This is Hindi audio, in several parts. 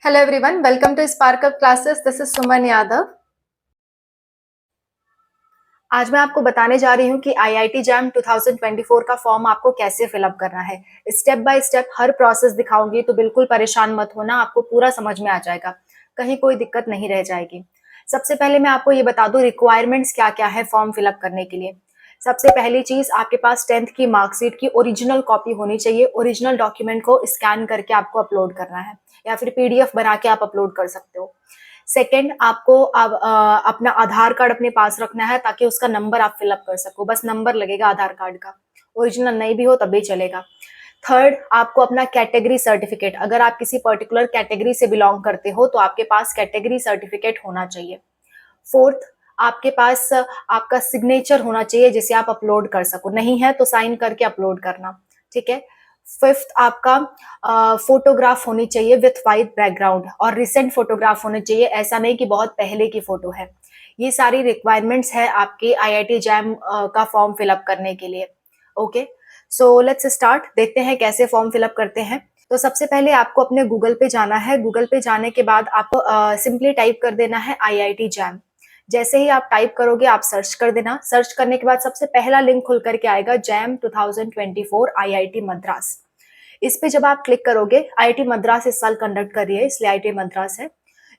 Hello everyone, welcome to Spark Up Classes. This is Suman Yadav. आज मैं आपको बताने जा रही हूँ कि IIT जैम 2024 का फॉर्म आपको कैसे फिलअप करना है। Step by step her process दिखाऊंगी, तो बिल्कुल परेशान मत होना, आपको पूरा समझ में आ जाएगा, कहीं कोई दिक्कत नहीं रह जाएगी। सबसे पहले मैं आपको ये बता दूं रिक्वायरमेंट्स क्या क्या है फॉर्म फिलअप करने के लिए। सबसे पहली चीज, आपके पास 10th की मार्कशीट की ओरिजिनल कॉपी होनी चाहिए। ओरिजिनल डॉक्यूमेंट को स्कैन करके आपको अपलोड करना है, या फिर PDF बना के आप अपलोड कर सकते हो। सेकेंड, आपको अपना आधार कार्ड अपने पास रखना है, ताकि उसका नंबर आप फिलअप कर सको। बस नंबर लगेगा आधार कार्ड का, ओरिजिनल नहीं भी हो तब भी चलेगा। थर्ड, आपको अपना कैटेगरी सर्टिफिकेट, अगर आप किसी पर्टिकुलर कैटेगरी से बिलोंग करते हो तो आपके पास कैटेगरी सर्टिफिकेट होना चाहिए। फोर्थ, आपके पास आपका सिग्नेचर होना चाहिए जिसे आप अपलोड कर सको, नहीं है तो साइन करके अपलोड करना, ठीक है। फिफ्थ, आपका फोटोग्राफ होनी चाहिए विथ वाइट बैकग्राउंड, और रिसेंट फोटोग्राफ होने चाहिए, ऐसा नहीं कि बहुत पहले की फोटो है। ये सारी रिक्वायरमेंट्स है आपके IIT जैम का फॉर्म फिलअप करने के लिए। ओके, सो लेट्स स्टार्ट, देखते हैं कैसे फॉर्म फिलअप करते हैं। तो सबसे पहले आपको अपने गूगल पे जाना है। गूगल पे जाने के बाद आपको सिंपली टाइप कर देना है IIT जैम। जैसे ही आप टाइप करोगे आप सर्च कर देना। सर्च करने के बाद सबसे पहला लिंक खुल करके आएगा जैम 2024 IIT मद्रास। इस पे जब आप क्लिक करोगे, IIT मद्रास इस साल कंडक्ट कर रही है इसलिए IIT मद्रास है।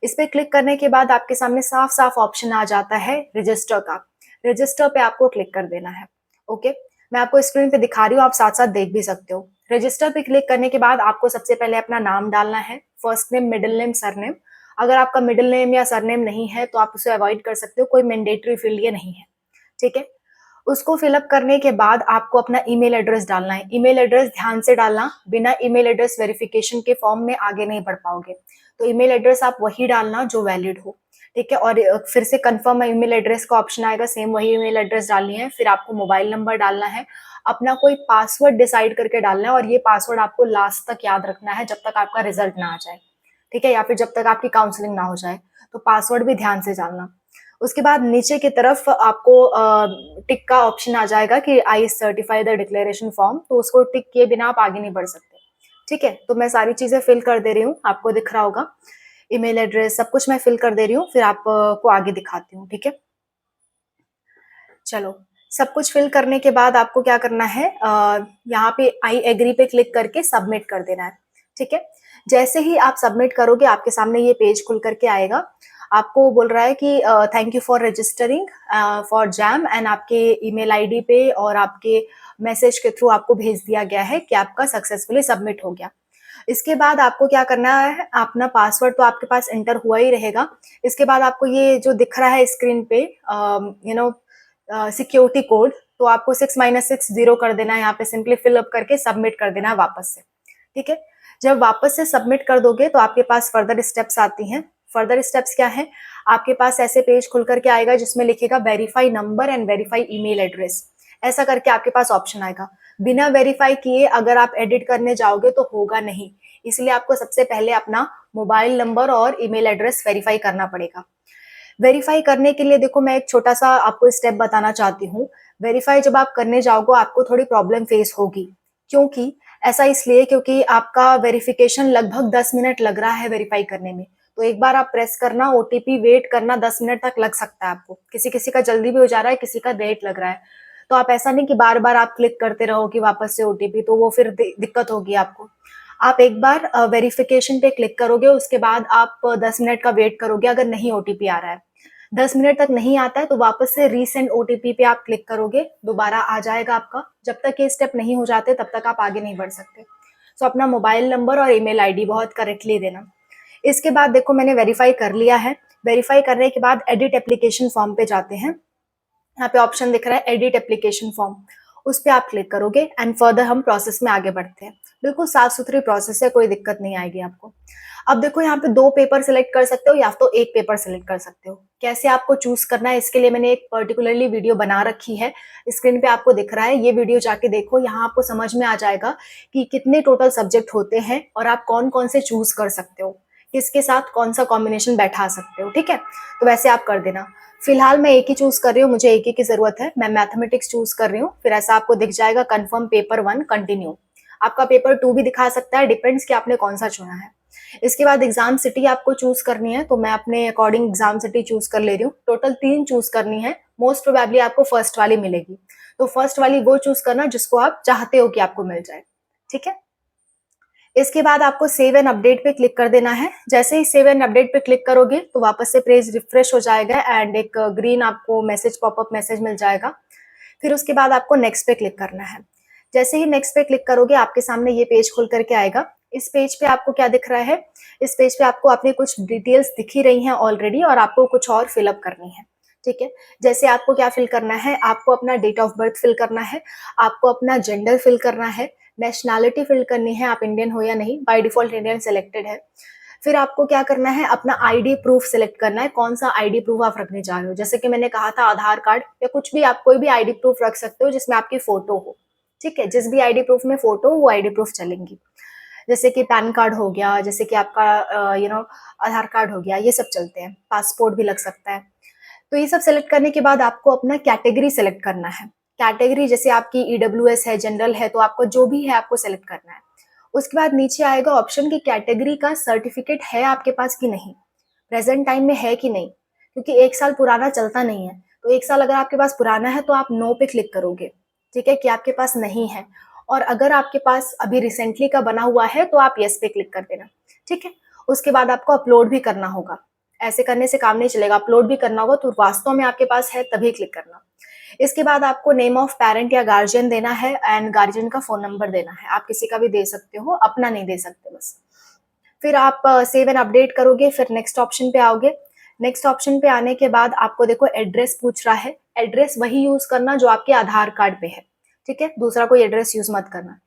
इस पे क्लिक करने के बाद आपके सामने साफ साफ ऑप्शन आ जाता है रजिस्टर का। रजिस्टर पे आपको क्लिक कर देना है। ओके, मैं आपको स्क्रीन पे दिखा रही हूँ, आप साथ साथ देख भी सकते हो। रजिस्टर पे क्लिक करने के बाद आपको सबसे पहले अपना नाम डालना है, first name, middle name, surname. अगर आपका मिडिल नेम या सरनेम नहीं है तो आप उसे अवॉइड कर सकते हो, कोई मैंडेटरी फील्ड ये नहीं है, ठीक है। उसको फिलअप करने के बाद आपको अपना ईमेल एड्रेस डालना है। ईमेल एड्रेस ध्यान से डालना, बिना ईमेल एड्रेस वेरिफिकेशन के फॉर्म में आगे नहीं बढ़ पाओगे। तो ईमेल एड्रेस आप वही डालना जो वैलिड हो, ठीक है। और फिर से कंफर्म ईमेल एड्रेस का ऑप्शन आएगा, सेम वही ईमेल एड्रेस डालनी है। फिर आपको मोबाइल नंबर डालना है, अपना कोई पासवर्ड डिसाइड करके डालना है, और ये पासवर्ड आपको लास्ट तक याद रखना है जब तक आपका रिजल्ट ना आ जाए, ठीक है, या फिर जब तक आपकी काउंसलिंग ना हो जाए। तो पासवर्ड भी ध्यान से डालना। उसके बाद नीचे की तरफ आपको टिक का ऑप्शन आ जाएगा कि आई सर्टिफाई द डिक्लेरेशन फॉर्म, तो उसको टिक किए बिना आप आगे नहीं बढ़ सकते, ठीक है। तो मैं सारी चीजें फिल कर दे रही हूँ, आपको दिख रहा होगा ईमेल एड्रेस सब कुछ मैं फिल कर दे रही हूँ, फिर आपको आगे दिखाती हूँ, ठीक है। चलो, सब कुछ फिल करने के बाद आपको क्या करना है, यहाँ पे आई एग्री पे क्लिक करके सबमिट कर देना है, ठीक है। जैसे ही आप सबमिट करोगे आपके सामने ये पेज खुल करके आएगा। आपको बोल रहा है कि thank you for registering for jam, and आपके ईमेल आईडी पे और आपके मैसेज के थ्रू आपको भेज दिया गया है कि आपका सक्सेसफुली सबमिट हो गया। इसके बाद आपको क्या करना है, अपना पासवर्ड तो आपके पास एंटर हुआ ही रहेगा। इसके बाद आपको ये जो दिख रहा है स्क्रीन पे सिक्योरिटी कोड, तो आपको 6-0 कर देना है, यहाँ पे सिंपली फिलअप करके सबमिट कर देना है वापस से, ठीक है। जब वापस से सबमिट कर दोगे तो आपके पास फर्दर स्टेप्स आती हैं। फर्दर स्टेप्स क्या है, आपके पास ऐसे पेज खुल करके आएगा जिसमें लिखेगा verify number and verify email address, ऐसा करके आपके पास ऑप्शन आएगा। बिना वेरीफाई किए अगर आप एडिट करने जाओगे तो होगा नहीं, इसलिए आपको सबसे पहले अपना मोबाइल नंबर और ईमेल एड्रेस वेरीफाई करना पड़ेगा। वेरीफाई करने के लिए देखो, मैं एक छोटा सा आपको स्टेप बताना चाहती हूँ। वेरीफाई जब आप करने जाओगे आपको थोड़ी प्रॉब्लम फेस होगी। क्योंकि ऐसा इसलिए क्योंकि आपका वेरिफिकेशन लगभग 10 मिनट लग रहा है वेरीफाई करने में। तो एक बार आप प्रेस करना, OTP वेट करना, 10 मिनट तक लग सकता है आपको। किसी किसी का जल्दी भी हो जा रहा है, किसी का लेट लग रहा है। तो आप ऐसा नहीं कि बार बार आप क्लिक करते रहो कि वापस से OTP, तो वो फिर दिक्कत होगी आपको। आप एक बार वेरिफिकेशन पे क्लिक करोगे, उसके बाद आप 10 मिनट का वेट करोगे। अगर नहीं OTP आ रहा है, 10 मिनट तक नहीं आता है, तो वापस से रीसेंड OTP पे आप क्लिक करोगे, दोबारा आ जाएगा आपका। जब तक ये स्टेप नहीं हो जाते तब तक आप आगे नहीं बढ़ सकते। तो अपना मोबाइल नंबर और ईमेल आईडी बहुत करेक्टली देना। इसके बाद देखो, मैंने वेरीफाई कर लिया है। वेरीफाई करने के बाद एडिट एप्लीकेशन फॉर्म पे जाते हैं। यहाँ पे ऑप्शन दिख रहा है एडिट एप्लीकेशन फॉर्म, उस पर आप क्लिक करोगे एंड फर्दर हम प्रोसेस में आगे बढ़ते हैं। बिल्कुल साफ सुथरी प्रोसेस है, कोई दिक्कत नहीं आएगी आपको। अब देखो, यहाँ पे 2 पेपर सिलेक्ट कर सकते हो या तो एक पेपर सिलेक्ट कर सकते हो। कैसे आपको चूज करना है इसके लिए मैंने एक पर्टिकुलरली वीडियो बना रखी है, स्क्रीन पे आपको दिख रहा है, ये वीडियो जाके देखो। यहाँ आपको समझ में आ जाएगा कि कितने टोटल सब्जेक्ट होते हैं और आप कौन कौन से चूज कर सकते हो, किसके साथ कौन सा कॉम्बिनेशन बैठा सकते हो, ठीक है। तो वैसे आप कर देना। फिलहाल मैं एक ही चूज कर रही हूँ, मुझे एक ही की जरूरत है, मैं मैथमेटिक्स चूज कर रही हूँ। फिर ऐसा आपको दिख जाएगा कंफर्म पेपर 1 कंटिन्यू। आपका पेपर 2 भी दिखा सकता है, डिपेंड्स कि आपने कौन सा चुना है। इसके बाद एग्जाम सिटी आपको चूज करनी है, तो मैं अपने अकॉर्डिंग एग्जाम सिटी चूज कर ले रही हूँ। टोटल 3 चूज करनी है, मोस्ट प्रोबेबली आपको फर्स्ट वाली मिलेगी, तो फर्स्ट वाली वो चूज करना जिसको आप चाहते हो कि आपको मिल जाए, ठीक है। इसके बाद आपको सेव एंड अपडेट पे क्लिक कर देना है। जैसे ही सेव एंड अपडेट पे क्लिक करोगे तो वापस से पेज रिफ्रेश हो जाएगा एंड एक ग्रीन आपको मैसेज, पॉपअप मैसेज मिल जाएगा। फिर उसके बाद आपको नेक्स्ट पे क्लिक करना है। जैसे ही नेक्स्ट पे क्लिक करोगे आपके सामने ये पेज खुल करके आएगा। इस पेज पे आपको क्या दिख रहा है, इस पेज पे आपको अपनी कुछ डिटेल्स दिख ही रही हैं ऑलरेडी और आपको कुछ और फिलअप करनी है, ठीक है। जैसे आपको क्या फिल करना है, आपको अपना डेट ऑफ बर्थ फिल करना है, आपको अपना जेंडर फिल करना है, नेशनैलिटी फिल करनी है, आप इंडियन हो या नहीं, बाय डिफॉल्ट इंडियन सेलेक्टेड है। फिर आपको क्या करना है, अपना आईडी प्रूफ सिलेक्ट करना है, कौन सा आईडी प्रूफ आप रखने जा रहे हो। जैसे कि मैंने कहा था आधार कार्ड या कुछ भी, आप कोई भी आईडी प्रूफ रख सकते हो जिसमें आपकी फोटो हो, ठीक है। जिस भी आईडी प्रूफ में फोटो हो वो आईडी प्रूफ चलेंगी। जैसे कि पैन कार्ड हो गया, जैसे कि आपका आधार कार्ड हो गया, ये सब चलते हैं, पासपोर्ट भी लग सकता है। तो ये सब सेलेक्ट करने के बाद आपको अपना कैटेगरी सेलेक्ट करना है। कैटेगरी जैसे आपकी ईडब्ल्यूएस है, जनरल है, तो आपको जो भी है आपको सेलेक्ट करना है। उसके बाद नीचे आएगा ऑप्शन की कैटेगरी का सर्टिफिकेट है आपके पास कि नहीं, प्रेजेंट टाइम में है कि नहीं, क्योंकि 1 साल पुराना चलता नहीं है। तो 1 साल अगर आपके पास पुराना है तो आप नो पे क्लिक करोगे, ठीक है, कि आपके पास नहीं है। और अगर आपके पास अभी रिसेंटली का बना हुआ है तो आप यस पे क्लिक कर देना, ठीक है। उसके बाद आपको अपलोड भी करना होगा, ऐसे करने से काम नहीं चलेगा, अपलोड भी करना होगा, तो वास्तव में आपके पास है तभी क्लिक करना। इसके बाद आपको नेम ऑफ पेरेंट या गार्जियन देना है एंड गार्जियन का फोन नंबर देना है। आप किसी का भी दे सकते हो, अपना नहीं दे सकते बस। फिर आप सेव एंड अपडेट करोगे, फिर नेक्स्ट ऑप्शन पे आओगे। नेक्स्ट ऑप्शन पे आने के बाद आपको देखो एड्रेस पूछ रहा है। एड्रेस वही यूज करना जो आपके आधार कार्ड पे है, ठीक है, दूसरा कोई एड्रेस यूज मत करना।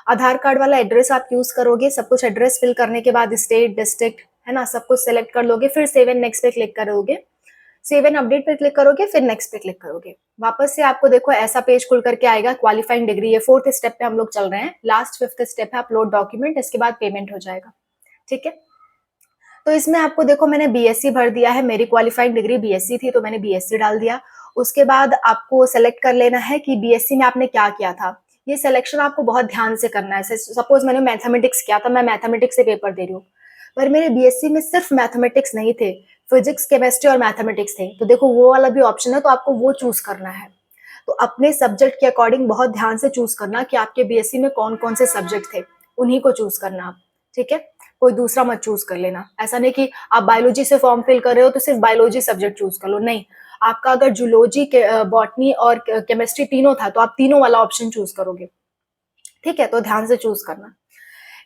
आधार कार्ड वाला एड्रेस आप यूज करोगे। सब कुछ एड्रेस फिल करने के बाद स्टेट, डिस्ट्रिक्ट, है ना, सब कुछ सेलेक्ट कर लोगे। फिर सेव एंड नेक्स्ट पे क्लिक करोगे, सेव एंड अपडेट पे क्लिक करोगे, फिर नेक्स्ट पे क्लिक करोगे। वापस से आपको देखो ऐसा पेज खुल करके आएगा, क्वालिफाइंग डिग्री, ये 4th स्टेप पे हम लोग चल रहे हैं, लास्ट 5th स्टेप है अपलोड डॉक्यूमेंट, इसके बाद पेमेंट हो जाएगा, ठीक है। तो इसमें आपको देखो मैंने बीएससी भर दिया है, मेरी क्वालिफाइंग डिग्री बीएससी थी तो मैंने बीएससी डाल दिया। उसके बाद आपको सेलेक्ट कर लेना है कि बीएससी में आपने क्या किया था। ये सिलेक्शन आपको बहुत ध्यान से करना है। सपोज मैंने मैथमेटिक्स किया था, मैं मैथमेटिक्स से पेपर दे रही हूँ, पर मेरे बीएससी में सिर्फ मैथमेटिक्स नहीं थे, फिजिक्स, केमिस्ट्री और मैथमेटिक्स थे, तो देखो वो वाला भी ऑप्शन है, तो आपको वो चूज करना है। तो अपने सब्जेक्ट के अकॉर्डिंग बहुत ध्यान से चूज करना कि आपके बीएससी में कौन कौन से सब्जेक्ट थे, उन्हीं को चूज करना आप, ठीक है। कोई दूसरा मत चूज कर लेना। ऐसा नहीं कि आप बायोलॉजी से फॉर्म फिल कर रहे हो तो सिर्फ बायोलॉजी सब्जेक्ट चूज कर लो, नहीं। आपका अगर जूलॉजी, बॉटनी और केमिस्ट्री तीनों था तो आप तीनों वाला ऑप्शन चूज करोगे, ठीक है। तो ध्यान से चूज करना।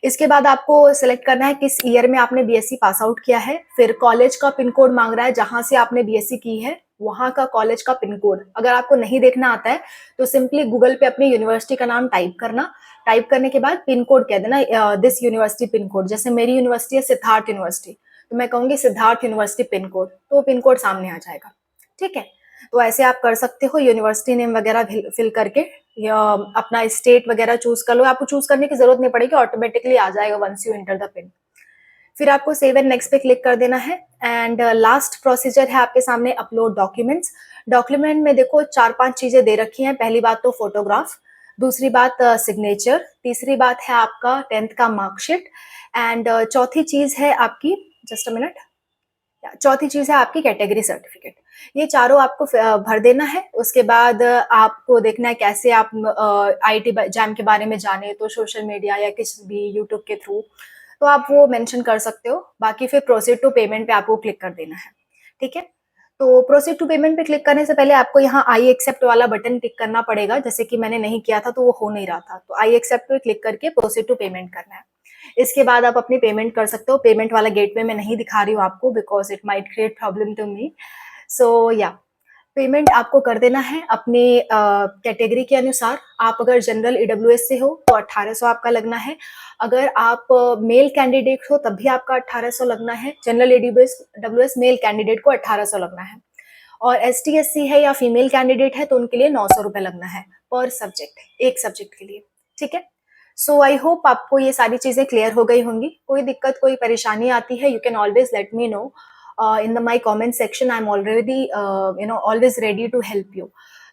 इसके बाद आपको सिलेक्ट करना है किस ईयर में आपने बीएससी पास आउट किया है। फिर कॉलेज का पिन कोड मांग रहा है, जहां से आपने बीएससी की है वहां का कॉलेज का पिन कोड। अगर आपको नहीं देखना आता है तो सिंपली गूगल पे अपनी यूनिवर्सिटी का नाम टाइप करना, टाइप करने के बाद पिन कोड कह देना, दिस यूनिवर्सिटी पिन कोड। जैसे मेरी यूनिवर्सिटी है सिद्धार्थ यूनिवर्सिटी, तो मैं कहूंगी सिद्धार्थ यूनिवर्सिटी पिन कोड, तो पिन कोड सामने आ जाएगा, ठीक है। तो ऐसे आप कर सकते हो, यूनिवर्सिटी नेम वगैरह फिल करके, या अपना स्टेट वगैरह चूज कर लो। आपको चूज करने की जरूरत नहीं पड़ेगी, ऑटोमेटिकली आ जाएगा once you enter the pin. फिर आपको सेव एंड नेक्स्ट पे क्लिक कर देना है एंड लास्ट प्रोसीजर है आपके सामने अपलोड डॉक्यूमेंट्स। डॉक्यूमेंट में देखो 4-5 चीजें दे रखी हैं। पहली बात तो फोटोग्राफ, दूसरी बात सिग्नेचर, तीसरी बात है आपका 10th का मार्कशीट एंड चौथी चीज है आपकी, जस्ट अ मिनट, चौथी चीज है आपकी कैटेगरी सर्टिफिकेट। ये चारों आपको भर देना है। उसके बाद आपको देखना है कैसे आप आईआईटी जैम के बारे में जाने, तो सोशल मीडिया या किसी भी यूट्यूब के थ्रू, तो आप वो मेंशन कर सकते हो। बाकी फिर प्रोसीड टू पेमेंट पे आपको क्लिक कर देना है, ठीक है। तो प्रोसीड टू पेमेंट पे क्लिक करने से पहले आपको यहाँ आई एक्सेप्ट वाला बटन टिक करना पड़ेगा, जैसे कि मैंने नहीं किया था तो वो हो नहीं रहा था। तो आई एक्सेप्ट पे क्लिक करके प्रोसीड टू पेमेंट करना है। इसके बाद आप अपनी पेमेंट कर सकते हो। पेमेंट वाला गेटवे मैं नहीं दिखा रही हूँ आपको, because it might create problem to me. So yeah, payment आपको कर देना है अपनी कैटेगरी के अनुसार। आप अगर जनरल ईडब्ल्यूएस से हो तो 1800 आपका लगना है। अगर आप मेल कैंडिडेट हो तब भी आपका 1800 लगना है। जनरल ईडब्ल्यूएस मेल कैंडिडेट को 1800 लगना है। और ST SC है या फीमेल कैंडिडेट है तो उनके लिए 900 रुपए लगना है पर सब्जेक्ट, एक सब्जेक्ट के लिए, ठीक है। सो आई होप आपको ये सारी चीजें क्लियर हो गई होंगी। कोई दिक्कत, कोई परेशानी आती है, you can always late me no in the my comment section. I'm already always ready to help you.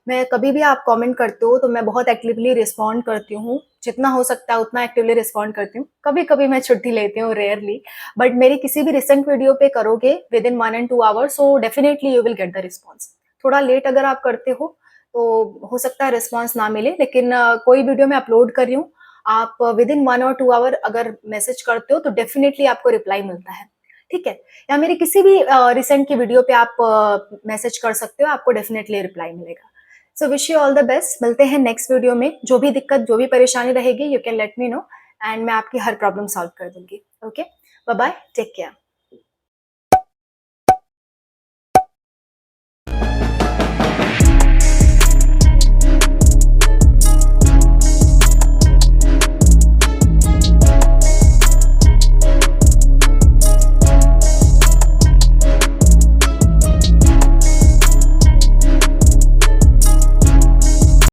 मैं कभी भी आप कमेंट करते हो तो मैं बहुत एक्टिवली रिस्पॉन्ड करती हूँ, जितना हो सकता है उतना एक्टिवली रिस्पॉन्ड करती हूँ। कभी-कभी मैं छुट्टी लेती हूँ, रेयरली, बट मेरी किसी भी रिसेंट वीडियो पे करोगे with in 1 and 2 hours, so definitely you will get the response. थोड़ा लेट अगर आप करते हो, तो हो सकता है रिस्पॉन्स ना मिले, लेकिन कोई वीडियो मैं अपलोड कर रही हूँ, आप विद इन 1 और 2 आवर अगर मैसेज करते हो, तो डेफिनिटली आपको रिप्लाई मिलता है, ठीक है? या मेरी किसी भी रिसेंट की वीडियो पे आप मैसेज कर सकते हो, आपको डेफिनिटली रिप्लाई मिलेगा। So wish you all the best, मिलते हैं नेक्स्ट वीडियो में। जो भी दिक्कत, जो भी परेशानी रहेगी, you can let me know and मैं आपकी हर प्रॉब्लम सॉल्व कर दूँगी। Okay? Bye bye, take care.